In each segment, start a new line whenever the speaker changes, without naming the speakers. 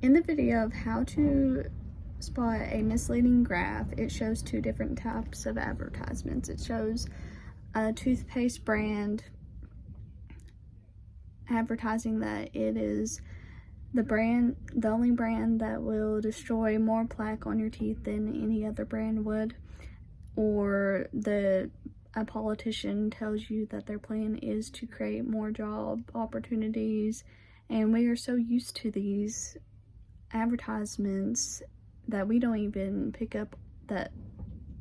In the video of how to spot a misleading graph, it shows two different types of advertisements. It shows a toothpaste brand advertising that it is the only brand that will destroy more plaque on your teeth than any other brand would, or a politician tells you that their plan is to create more job opportunities. And we are so used to these advertisements that we don't even pick up that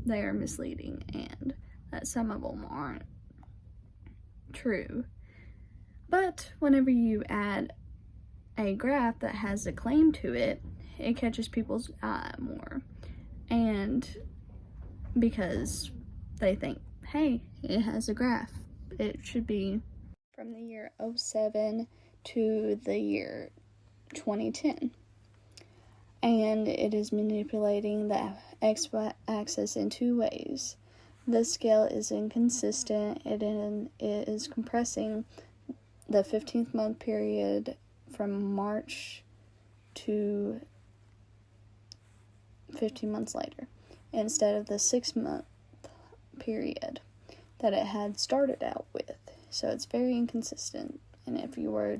they are misleading and that some of them aren't true. But whenever you add a graph that has a claim to it, it catches people's eye more. And because they think, hey, it has a graph, it should be from the year 07 to the year 2010. And it is manipulating the x-axis in two ways. The scale is inconsistent. It is compressing the 15th month period from March to 15 months later, instead of the 6-month period that it had started out with. So it's very inconsistent. And if you were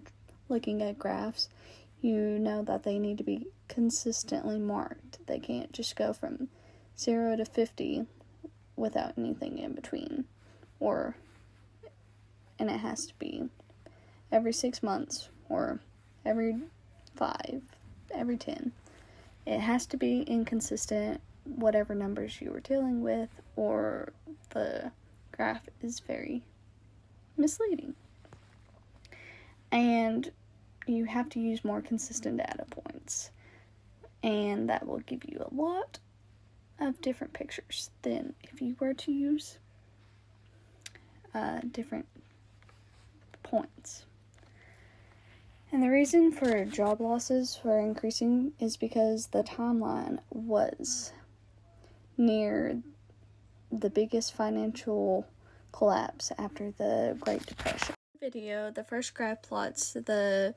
looking at graphs, you know that they need to be consistently marked. They can't just go from 0 to 50 without anything in between. And it has to be every 6 months, or every 5, every 10. It has to be inconsistent, whatever numbers you were dealing with, or the graph is very misleading. And you have to use more consistent data points, and that will give you a lot of different pictures than if you were to use different points. And the reason for job losses were increasing is because the timeline was near the biggest financial collapse after the Great Depression. Video, the first graph plots the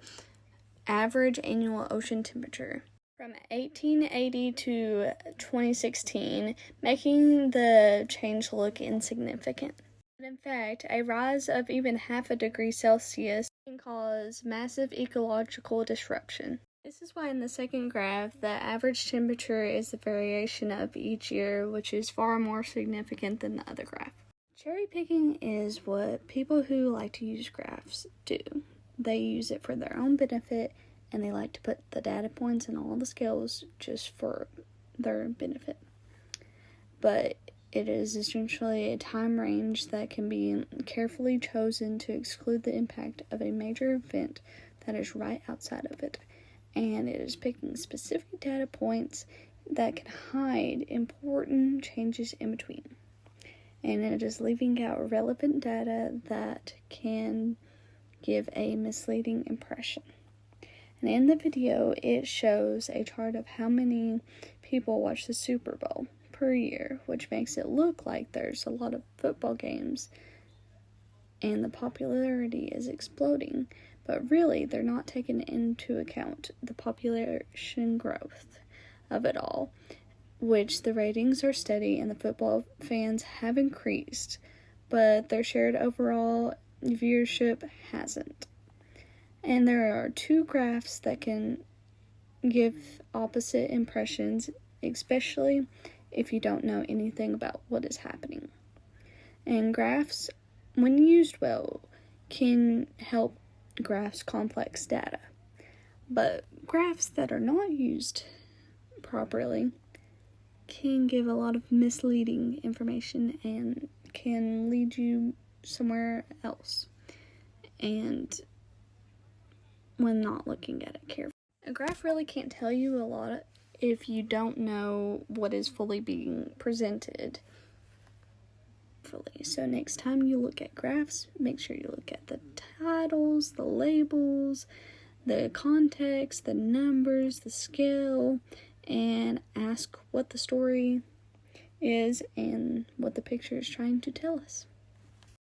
average annual ocean temperature from 1880 to 2016, making the change look insignificant. But in fact, a rise of even half a degree Celsius can cause massive ecological disruption. This is why in the second graph, the average temperature is the variation of each year, which is far more significant than the other graph. Cherry picking is what people who like to use graphs do. They use it for their own benefit, and they like to put the data points and all the scales just for their benefit. But it is essentially a time range that can be carefully chosen to exclude the impact of a major event that is right outside of it. And it is picking specific data points that can hide important changes in between. And it is leaving out relevant data that can give a misleading impression. And in the video, it shows a chart of how many people watch the Super Bowl per year, which makes it look like there's a lot of football games and the popularity is exploding, but really they're not taking into account the population growth of it all, which the ratings are steady and the football fans have increased, but their shared overall viewership hasn't. And there are two graphs that can give opposite impressions, especially if you don't know anything about what is happening. And graphs, when used well, can help grasp complex data. But graphs that are not used properly can give a lot of misleading information and can lead you somewhere else, and when not looking at it carefully. A graph really can't tell you a lot if you don't know what is fully being presented fully. So next time you look at graphs, make sure you look at the titles, the labels, the context, the numbers, the scale, and ask what the story is and what the picture is trying to tell us.